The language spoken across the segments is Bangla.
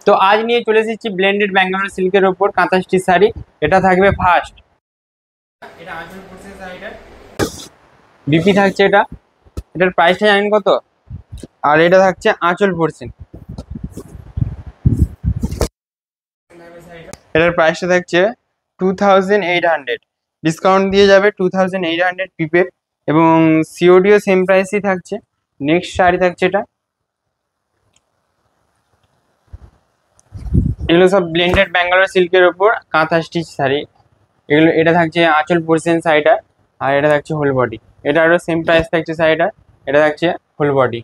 তো আজ নিয়ে চলে এসেছি ব্লেন্ডেড ব্যাঙ্গালোর সিল্কের ওপর কাঁথা স্টিচ শাড়ি। এটা থাকবে ফার্স্ট, এটা আঁচল পড়ছে শাড়িটার বিপি থাকছে। এটার প্রাইসটা জানেন কত? আর এটা থাকছে আঁচল পোর্শন। এটার প্রাইসটা থাকছে 2800, ডিসকাউন্ট দিয়ে যাবে 2800 পিপের, এবং সিওডিও সেম প্রাইসই থাকছে। নেক্সট শাড়ি থাকছে এগুলো সব ব্লেন্ডেড ব্যাঙ্গালোর সিল্কের ওপর কাঁথা স্টিচ শাড়ি। এটা থাকছে আঁচল পোর্শন শাড়িটা, আর এটা থাকছে হোল বডি। এটারও সেম প্রাইস থাকছে শাড়িটা, এটা থাকছে হোল বডি।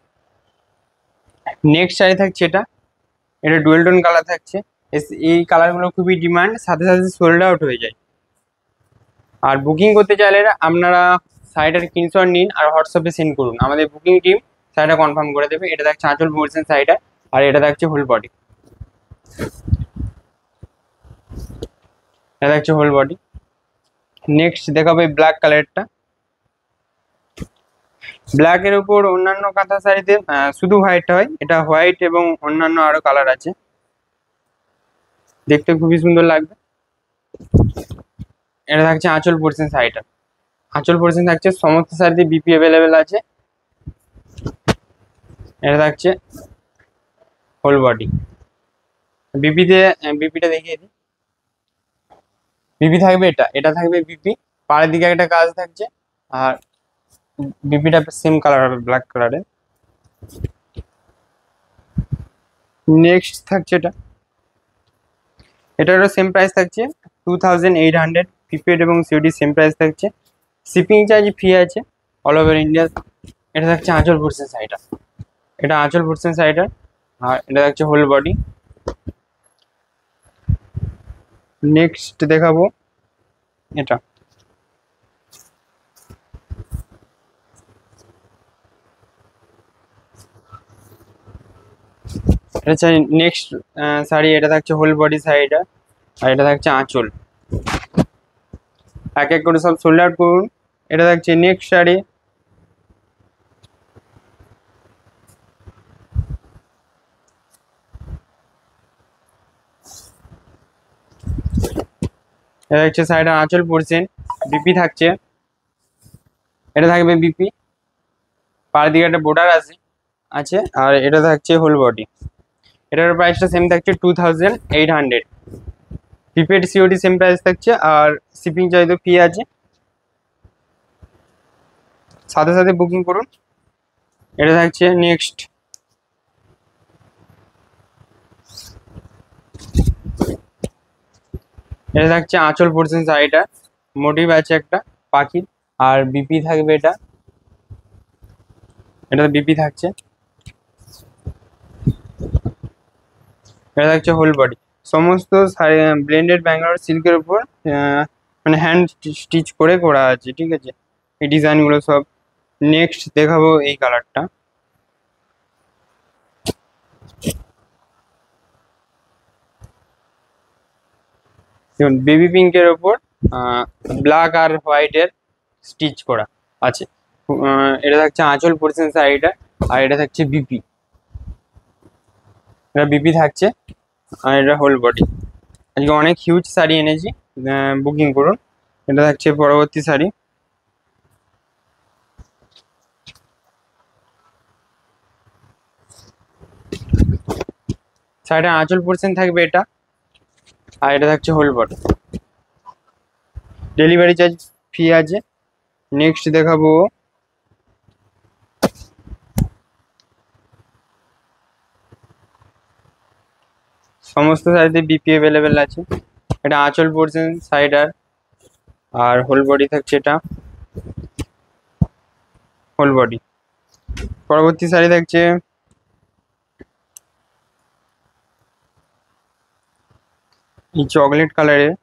নেক্সট শাড়ি থাকছে এটা ডুয়েল টোন কালার থাকছে। এই কালারগুলো খুবই ডিমান্ড, সাথে সাথে সোল্ড আউট হয়ে যায়। আর বুকিং করতে চাইলে আপনারা শাড়িটার স্ক্রিনশট নিন আর হোয়াটসঅ্যাপে সেন্ড করুন, আমাদের বুকিং টিম শাড়িটা কনফার্ম করে দেবে। এটা থাকছে আঁচল পোর্শন শাড়িটা, আর এটা থাকছে হোল বডি। এটা থাকছে হোল বডি। নেক্সট দেখাবো এই ব্ল্যাক কালারটা। ব্ল্যাকের উপর অন্যান্য কাঁথা শাড়িতে শুধু হোয়াইট হয়, এটা হোয়াইট এবং অন্যান্য আরো কালার আছে, দেখতে খুবই সুন্দর লাগবে। এটা থাকছে আঁচল পোর্শন শাড়িটা। আঁচল পোর্শন থাকছে সমস্ত শাড়িতে বিপি অ্যাভেলেবেল আছে। এটা থাকছে হোল বডি। বিপিটা দেখিয়ে দিই। বিপি থাকবে এটা থাকবে বিপি, পাড়ের দিকে একটা কাজ থাকছে, আর বিপিটা সেম কালার হবে ব্ল্যাক কালারের। নেক্সট থাকছে এটারও সেম প্রাইস থাকছে 2800, প্রিপেড এবং সিওডি সেম প্রাইস থাকছে। শিপিং চার্জ ফ্রি আছে অল ওভার ইন্ডিয়া। এটা থাকছে আঁচল পোর্শন শাড়িটা, এটা আঁচল পোর্শন শাড়িটা, আর এটা থাকছে হোল বডি। নেক্সট দেখাবো এটা নেক্সট শাড়ি। এটা থাকছে হোল বডি শাড়িটা, আর এটা থাকছে আঁচল। এক এক করে সব সোল্ড আউট করুন। এটা থাকছে নেক্সট শাড়ি। এটা হচ্ছে শাড়িটা আঁচল পোর্শন, বিপি থাকছে। এটা থাকবে বিপি, পাড়ের দিকে একটা বর্ডার আছে, আর এটা থাকছে হোল বডি। এটার প্রাইসটা সেম থাকছে 2800। প্রিপেড সিওডি সেম প্রাইস থাকছে, আর শিপিং চার্জ তো ফ্রি আছে, সাথে সাথে বুকিং করুন। এটা থাকছে নেক্সট। এটা থাকছে আঁচল পোর্শন শাড়িটা, মোটিভ আছে একটা পাখির, আর বিপি থাকবে এটা বিপি থাকছে। এটা থাকছে হোল বডি। সমস্ত ব্লেন্ডেড ব্যাঙ্গালোর সিল্কের উপর মানে হ্যান্ড স্টিচ করে করা আছে, ঠিক আছে এই ডিজাইনগুলো সব। নেক্সট দেখাবো এই কালারটা। দেখুন বেবি পিঙ্কের ওপর ব্ল্যাক আর হোয়াইটের স্টিচ করা আছে। এটা থাকছে আঁচল পোর্শন শাড়িটা, আর এটা থাকছে বিপি। এটা বিপি থাকছে, আর এটা হোল বডি। আজকে অনেক হিউজ শাড়ি এনেছি, বুকিং করুন। এটা থাকছে পরবর্তী শাড়ি। শাড়িটা আঁচল পোর্শন থাকবে এটা, আর এটা থাকছে whole body. Delivery charge free আছে। নেক্সট দেখাবো সমস্ত শাড়িতে বিপি অ্যাভেলেবেল আছে। এটা আঁচল পোর্শন শাড়িটার, আর হোল বডি থাকছে এটা হোল বডি। পরবর্তী শাড়ি থাকছে এই চকলেট কালারের।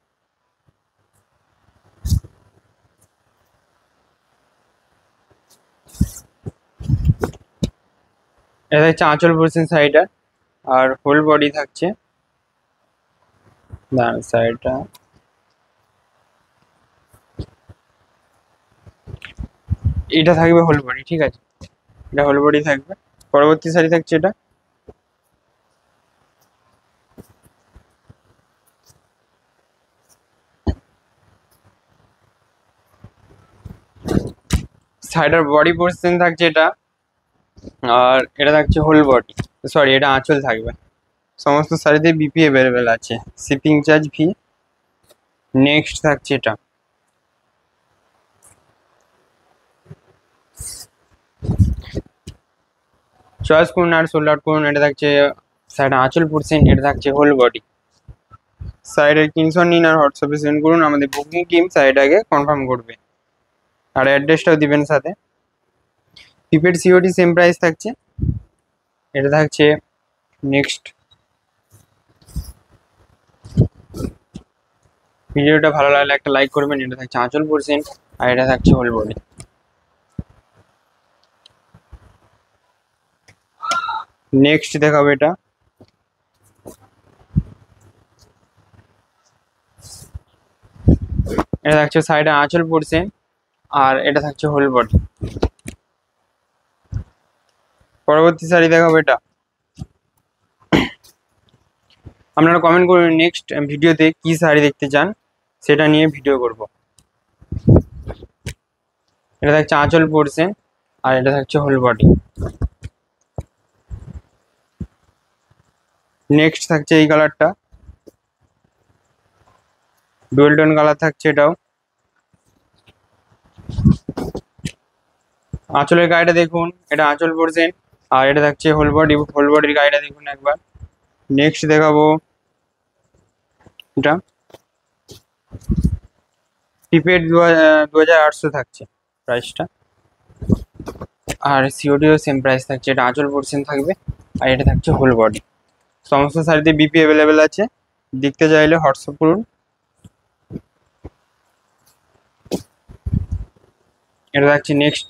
এটা হচ্ছে আঁচল পোর্শন শাড়িটা, আর হোল বডি থাকছে। শাড়িটা এটা থাকবে হোল বডি, ঠিক আছে এটা হোল বডি থাকবে। পরবর্তী শাড়ি থাকছে শাড়িটার বডি পোর্শন থাকছে এটা, আর এটা থাকছে হোল বডি, সরি এটা আঁচল থাকবে। সমস্ত শাড়িতে বিপি অ্যাভেলেবেল আছে, শিপিং চার্জ ফি। নেক্সট থাকছে এটা, চয়েস করুন আর সোল্ড আউট করুন। এটা থাকছে শাড়িটা আঁচল পোর্শন, এটা থাকছে হোল বডি। শাড়িটার স্ক্রিনশট নিন আর হোয়াটসঅ্যাপে সেন্ড করুন, আমাদের বুকিং টিম শাড়িটাকে কনফার্ম করবে আর অ্যাড্রেসটাও দিবেন সাথে। প্রিপেড সিওডি সেম প্রাইস থাকছে। এটা থাকছে নেক্সট। ভিডিওটা ভালো লাগলে একটা লাইক করবেন। এটা থাকছে আঁচল পোর্শন আর এটা থাকছে হোল বডি। নেক্সট দেখাবো এটা, এটা থাকছে সাইডে আঁচল পোর্শন আর এটা থাকছে হোল বডি। পরবর্তী শাড়ি দেখাবো এটা, আপনারা কমেন্ট করুন নেক্সট ভিডিওতে কি শাড়ি দেখতে চান, সেটা নিয়ে ভিডিও করব। এটা থাকছে আঁচল পোর্শন আর এটা থাকছে হোল বডি। নেক্সট থাকছে এই কালারটা, ডুয়েল টোন কালার থাকছে এটাও। আঁচলের গায়েটা দেখুন, এটা আঁচল পোর্শন আর এটা থাকছে হোল বডি। হোল বডির গায়েটা দেখুন একবার। নেক্সট দেখাবো এটা, প্রিপেড 2800 থাকছে প্রাইসটা, আর সিওডিও সেম প্রাইস থাকছে। এটা আঁচল পোর্শন থাকবে আর এটা থাকছে হোল বডি। সমস্ত শাড়িতে বিপি অ্যাভেলেবেল আছে, দেখতে চাইলে হোয়াটসঅ্যাপ করুন। এটা থাকছে নেক্সট,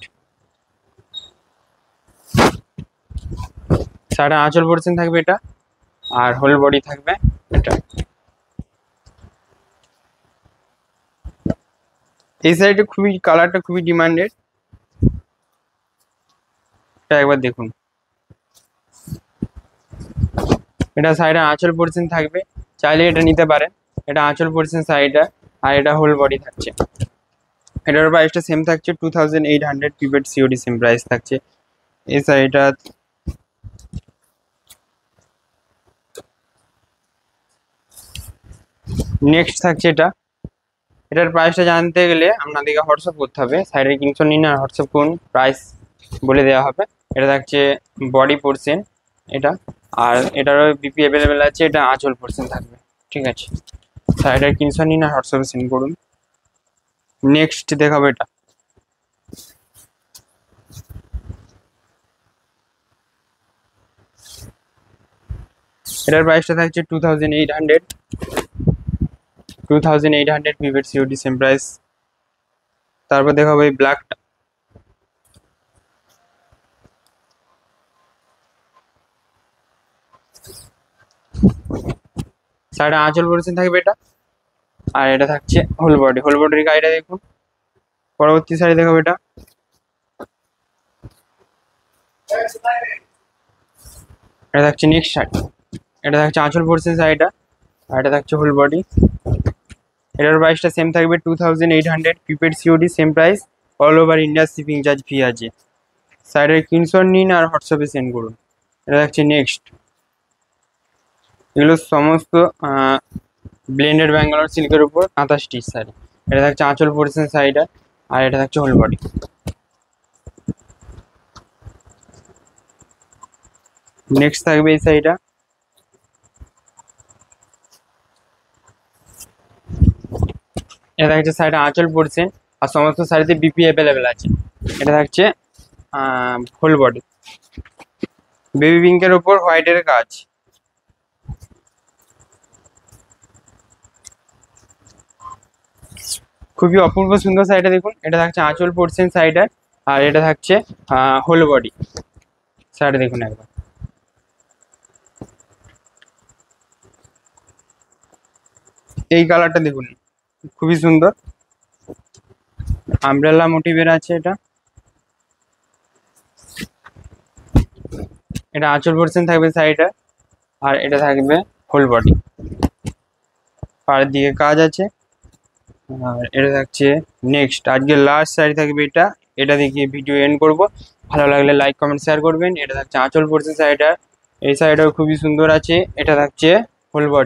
শাড়িটা আঁচল পোর্শন থাকবে এটা আর হোল বডি থাকবে এটা। এই শাড়িটা খুবই কালারটা খুবই ডিমান্ডেড, এটা একবার দেখুন। এটা শাড়িটা আঁচল পোর্শন থাকবে, চাইলে এটা নিতে পারেন। এটা আঁচল পোর্শন শাড়িটা আর এটা হোল বডি থাকছে। এটার প্রাইসটা সেম থাকছে 2800, প্রিপেড সিওডি সেম প্রাইস থাকছে। এই শাড়িটা নেক্সট থাকছে এটা, এটার প্রাইসটা জানতে গেলে আপনাদেরকে হোয়াটসঅ্যাপ করতে হবে। সাইডের কিংসন নিন আর হোয়াটসঅ্যাপ করুন, প্রাইস বলে দেওয়া হবে। এটা থাকছে বডি পোর্শন এটা, আর এটারও বিপি অ্যাভেলেবেল আছে। এটা আঁচল পোর্শন থাকবে, ঠিক আছে। সাইডের কিংসন নিন আর হোয়াটসঅ্যাপে সেন্ড করুন। নেক্সট দেখাবো এটা, এটার প্রাইসটা থাকছে 2800 প্রিপেড সিওডি সেম প্রাইস। তারপর দেখাবো এই ব্ল্যাকটা, শাড়িটা আঁচল পোর্শন থাকবে এটা আর এটা থাকছে হোল বডি। হোল বডির গাড়িটা দেখুন। পরবর্তী শাড়ি দেখাবো এটা, এটা থাকছে নেক্সট শাড়ি। এটা থাকছে আঁচল পোর্শন শাড়িটা আর এটা থাকছে হোল বডি। এটার প্রাইসটা সেম থাকবে 2800, prepaid COD same price, all over India shipping charge free আছে। সাইডের স্ক্রিনশট নিন আর হোয়াটসঅ্যাপে সেন্ড করুন। এটা থাকছে নেক্সট। এগুলো সমস্ত ব্লেন্ডেড ব্যাঙ্গালোর সিল্কের উপর কাঁথা স্টিচ শাড়ি। এটা থাকছে আঁচল পোর্শন শাড়িটা আর এটা থাকছে হোল বডি। নেক্সট থাকবে এই শাড়িটা, এটা থাকছে শাড়িটা আঁচল পোর্শন আর সমস্ত শাড়িতে বিপি অ্যাভেলেবেল আছে। এটা থাকছে হোল বডি, বেবি পিঙ্কের উপর হোয়াইটের কাজ। খুবই অপূর্ব সুন্দর শাড়িটা দেখুন। এটা থাকছে আঁচল পোর্শন শাড়িটার আর এটা থাকছে হোল বডি। শাড়িটা দেখুন একবার। এই কালারটা দেখুন, খুবই সুন্দর, আমব্রেলা মোটিভের আছে এটা। এটা আঁচল পোর্শন থাকবে শাড়িটা আর এটা থাকবে হোল বডি, পাড়ের দিকে কাজ আছে। আর এটা থাকছে নেক্সট, আজকে লাস্ট শাড়ি থাকবে এটা। এটা দেখিয়ে ভিডিও এন্ড করব। ভালো লাগলে লাইক কমেন্ট শেয়ার করবেন। এটা থাকছে আঁচল পোর্শন শাড়িটা, এই শাড়িটাও খুবই সুন্দর আছে। এটা থাকছে ফুল বডি।